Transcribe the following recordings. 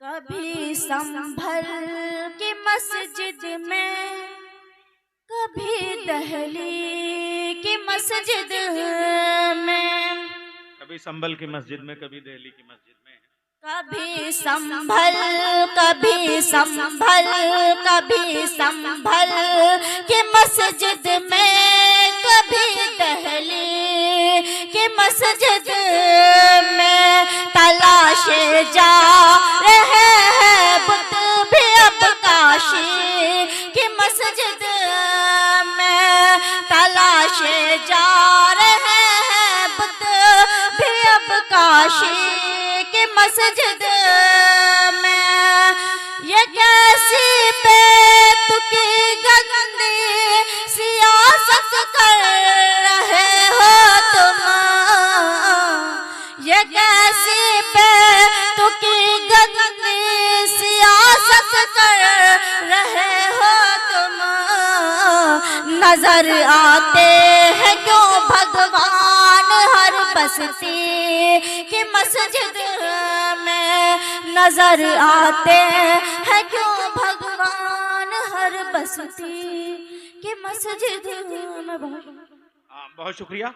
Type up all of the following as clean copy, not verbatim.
कभी संभल की मस्जिद में, कभी दहली की मस्जिद में, कभी संभल की मस्जिद में, कभी दिल्ली की मस्जिद में, कभी संभल, कभी संभल, कभी संभल की मस्जिद में, कभी दहली की मस्जिद में, तलाशे जा रहे हैं बुत भी अब काशी की मस्जिद में, तलाशे जा रहे हैं बुत भी अब काशी की मस्जिद में। ये कैसी बेतुकी गंदी सियासत कर रहे हो तुम, ये कैसी बेतुकी गंदी सियासत कर रहे हो तुम। नजर आते हैं क्यों भगवान हर बस्ती की मस्जिद में, नजर आते हैं क्यों भगवान हर बस्ती की मस्जिद में। बहुत शुक्रिया।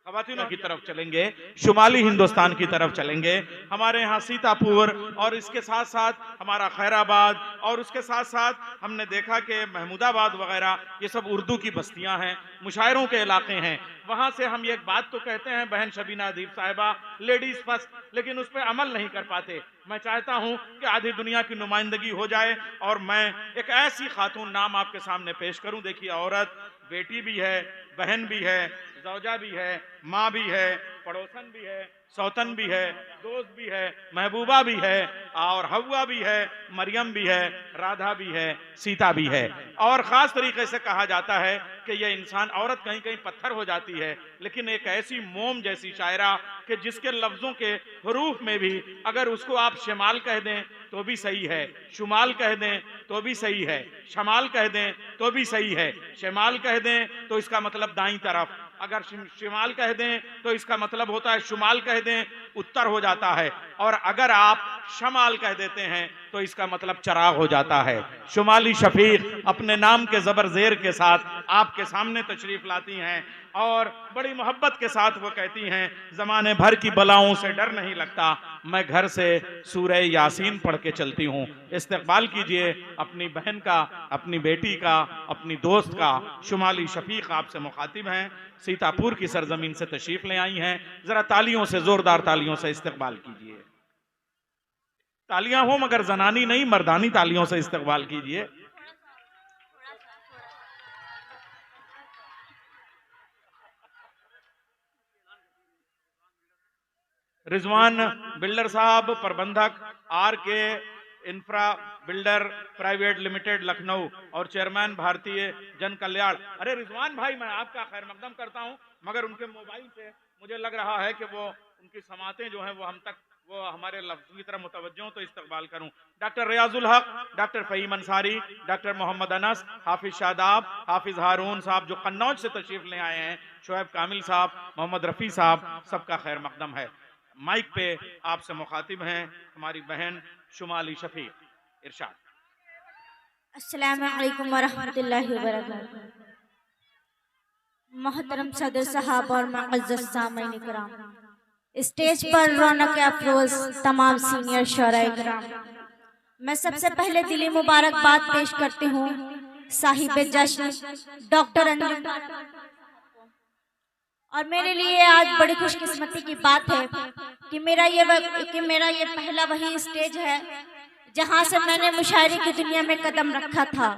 खवातीनों की तरफ चलेंगे, शुमाली हिंदुस्तान की तरफ चलेंगे। हमारे यहाँ सीतापुर और इसके साथ साथ हमारा खैराबाद और उसके साथ साथ हमने देखा कि महमूदाबाद वगैरह ये सब उर्दू की बस्तियां हैं, मुशायरों के इलाके हैं। वहां से हम एक बात तो कहते हैं बहन शबीना अदीब साहिबा, लेडीज फर्स्ट, लेकिन उस पर अमल नहीं कर पाते। मैं चाहता हूं कि आधी दुनिया की नुमाइंदगी हो जाए और मैं एक ऐसी खातून नाम आपके सामने पेश करूं। देखिए, औरत बेटी भी है, बहन भी है, जौजा भी है, माँ भी है, पड़ोसन भी है, सौतन भी है, दोस्त भी है, महबूबा भी है, और हव्वा भी है, मरियम भी है, राधा भी है, सीता भी है। और खास तरीके से कहा जाता है कि यह इंसान, औरत कहीं कहीं पत्थर हो जाती है, लेकिन एक ऐसी मोम जैसी शायरा कि जिसके लफ्जों के हरूफ में भी अगर उसको आप शमाल कह दें तो भी सही है, शुमाल कह दें तो भी सही है, शमाल कह दें तो भी सही है। शमाल कह दें तो इसका मतलब दाईं तरफ, अगर शिमाल कह दें तो इसका मतलब होता है शुमाल कह दें उत्तर हो जाता है, और अगर आप शमाल कह देते हैं तो इसका मतलब चराग हो जाता है। शुमाली शफीक अपने नाम के जबर जेर के साथ आपके सामने तशरीफ लाती हैं और बड़ी मोहब्बत के साथ वो कहती हैं, जमाने भर की बलाओं से डर नहीं लगता, मैं घर से सूरह यासीन पढ़ के चलती हूँ। इस्तकबाल कीजिए अपनी बहन का, अपनी बेटी का, अपनी दोस्त का। शुमाली शफीक आपसे मुखातिब हैं, सीतापुर की सरजमीन से तशरीफ ले आई हैं। जरा तालियों से, जोरदार तालियों से इस्तकबाल कीजिए। तालियां हो मगर जनानी नहीं, मर्दानी तालियों से इस्तकबाल कीजिए। रिजवान बिल्डर साहब, प्रबंधक RK infra builder private limited Lucknow और चेयरमैन भारतीय जन कल्याण। अरे रिजवान भाई, मैं आपका खैर मकदम करता हूं, मगर उनके मोबाइल से मुझे लग रहा है कि वो उनकी समातें जो हैं वो हम तक, वो हमारे लफ्ज़ की तरफ मुतवज्जो हो, तो इस्तकबाल करूं। डॉक्टर रियाजुल हक, डॉक्टर फ़हीम अंसारी, डॉक्टर मोहम्मद अनस, हाफिज शादाब, हाफिज हारून साहब जो कन्नौज से तशरीफ ले आए हैं, शोएब कामिल साहब, मोहम्मद रफ़ी साहब, सबका खैर मकदम है। माइक पे आपसे मुखातिब हैं हमारी बहन शुमाली शफीक, इरशाद। अस्सलामु अलैकुम वरहमतुल्लाहि वबरकातुहू। मोहतरम सदर साहब और मुअज़्ज़ज़ सामीन इकराम, स्टेज पर रौनक अफरोज तमाम सीनियर शोराए किराम, मैं सबसे पहले दिली मुबारकबाद पेश करती हूँ साहिब जश्न डॉक्टर अंजुम। और मेरे लिए आज बड़ी खुशकिस्मती की बात है कि मेरा ये पहला वही स्टेज है जहां से मैंने मुशायरे की दुनिया में कदम रखा था।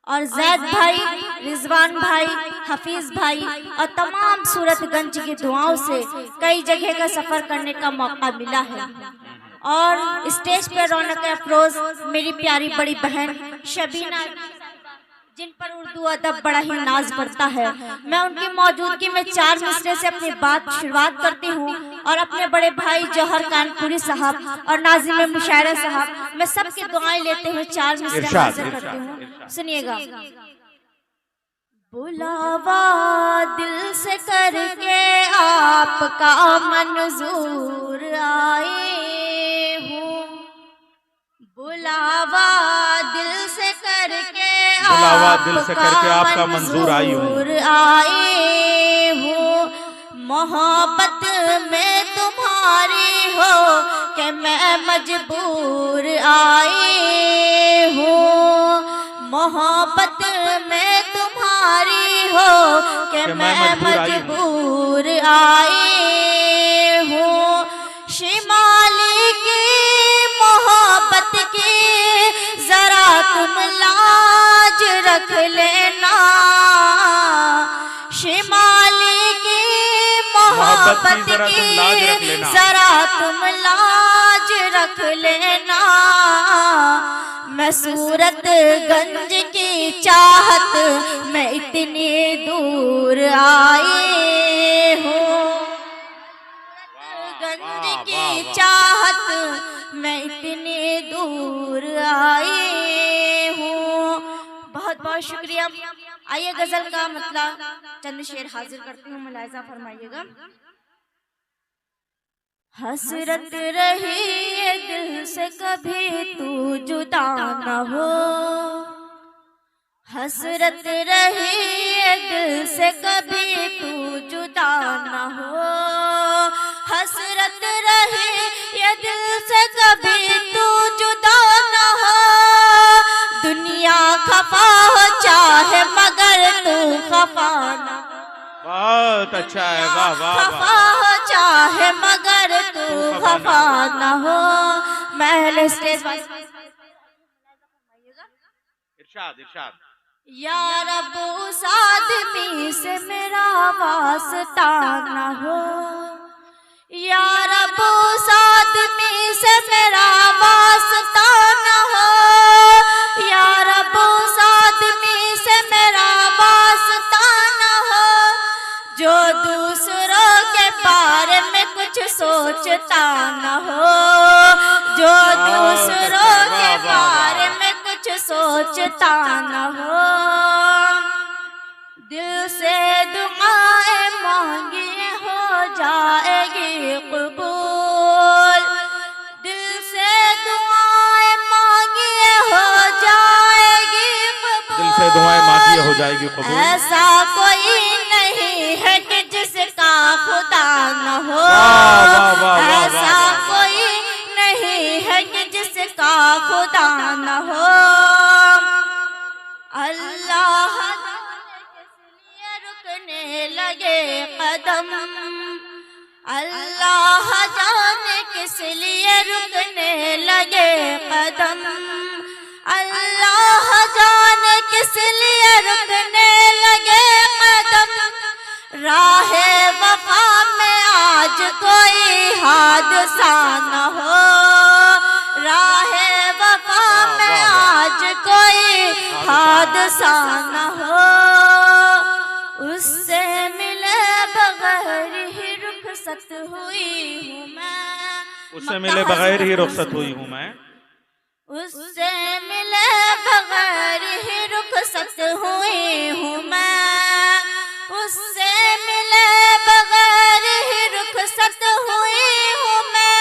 और जैद भाई, रिजवान भाई, हफीज भाई और तमाम सूरतगंज की दुआओं से कई जगह का सफर करने का मौका मिला है। और स्टेज पर रौनक अफरोज मेरी प्यारी बड़ी बहन शबीना, जिन पर उर्दू अदब बड़ा ही नाज पड़ता है, मैं उनकी मौजूदगी में 4 मिसरे से अपनी बात शुरुआत करती हूँ और अपने बड़े भाई जौहर कानपुरी साहब और नाज़िम मुशायरा साहब, मैं सबकी दुआएं लेते हुए 4 मिसरे हाजिर करती हूँ। सुनिएगा। बुलावा दिल से करके आपका मंजूर आए हूँ, तिलावत दिल से करके आपका मंजूर आई हूँ। आए हो मोहब्बत में तुम्हारी हो कि मैं मजबूर आए हो, मोहब्बत में तुम्हारी हो कि मैं मजबूर आए हो। शिमाली की मोहब्बत की जरा तुम लाज रख लेना, शिमाली की मोहब्बत की जरा तुम लाज रख लेना। मैं सूरत गंज की चाहत में इतनी दूर आए हो, गंज की चाहत मैं इतनी दूर आए हूँ। बहुत बहुत शुक्रिया। आइए गजल का मतलब चंद शेर हाजिर करती हूँ, मुलाहिजा फरमाइएगा। हसरत रही है दिल से कभी तू जुदा न हो, हसरत रही है दिल से कभी तू जुदा न हो, हसरत रही ये दिल से कभी तू जुदा न हो। दुनिया खफा हो चाहे मगर तू खफा न, बहुत अच्छा है, वाह वाह। खफा हो चाहे मगर तू खफा न हो। महल स्टेज इरशाद इरशाद। या रब उस आदमी से मेरा वास्ता न हो, या रब उस आदमी से मेरा वास्ता न हो, या रब उस आदमी से मेरा वास्ता न हो जो दूसरों के बारे में कुछ सोचता न हो, जो दूसरों के बारे में कुछ सोचता न हो। दिल से दुआएं मांगी हो जाएगी कबूल, दिल से दुआएं मांगी हो जाएगी कबूल, दिल से दुआएं मांगी हो जाएगी कबूल। ऐसा कोई नहीं है कि जिसका खुदा न हो, ऐसा कोई नहीं है कि जिसका खुदा न हो। अल्लाह रुकने लगे कदम, अल्लाह जाने किस लिए रुकने लगे कदम, अल्लाह जाने किस लिए रुकने लगे कदम। राहे वफा में आज कोई हादसा न हो, राहे वफा में आज कोई हादसा न हो। उससे मिले बगैर ही रुखसत हुई हूँ मैं, उससे मिले बगैर ही रुखसत हुई हूँ मैं, उससे मिले बगैर ही रुखसत हुई हूँ मैं, उससे मिले बगैर ही रुखसत हुई हूँ मैं।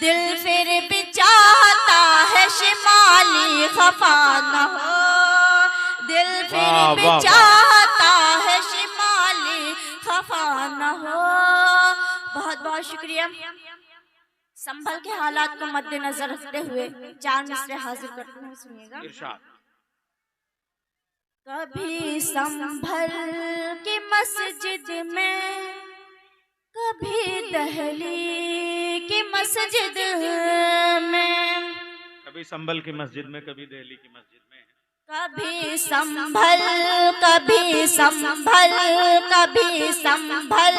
दिल फिर भी चाहता है शिमाली खफा न हो, दिल फिर भी चाहता है शिमाली खफा न हो। बहुत बहुत शुक्रिया। संभल के हालात को मद्देनजर रखते हुए चार मिसरे हाजिर करते हैं, सुनिएगा। इरशाद। कभी संभल की मस्जिद में, कभी दहली की मस्जिद में, कभी संभल की मस्जिद में, कभी दिल्ली की मस्जिद में, कभी संभल, कभी संभल, कभी संभल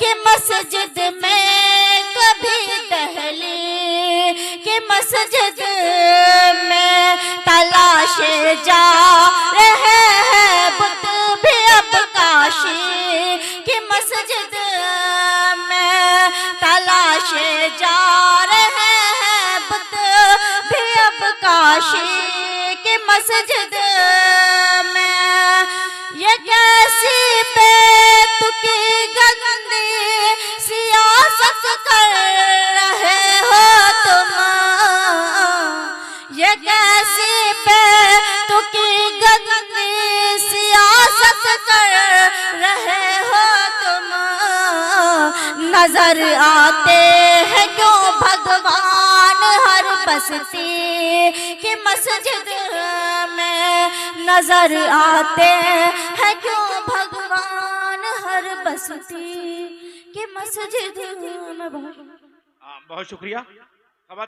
की मस्जिद में, कभी दहली की मस्जिद में। तलाशे जा रहे हैं बुत भी अब काशी की मस्जिद में, तलाशे जा रहे हैं बुत भी अब काशी की मस्जिद में। ये कैसी बेतुकी गंदी सियासत कर रहे हो तुम, ये कैसी बेतुकी गंदी नजर आते हैं क्यों भगवान हर बस्ती के मस्जिद में, नजर आते हैं क्यों भगवान हर बस्ती के मस्जिद में। बहुत शुक्रिया।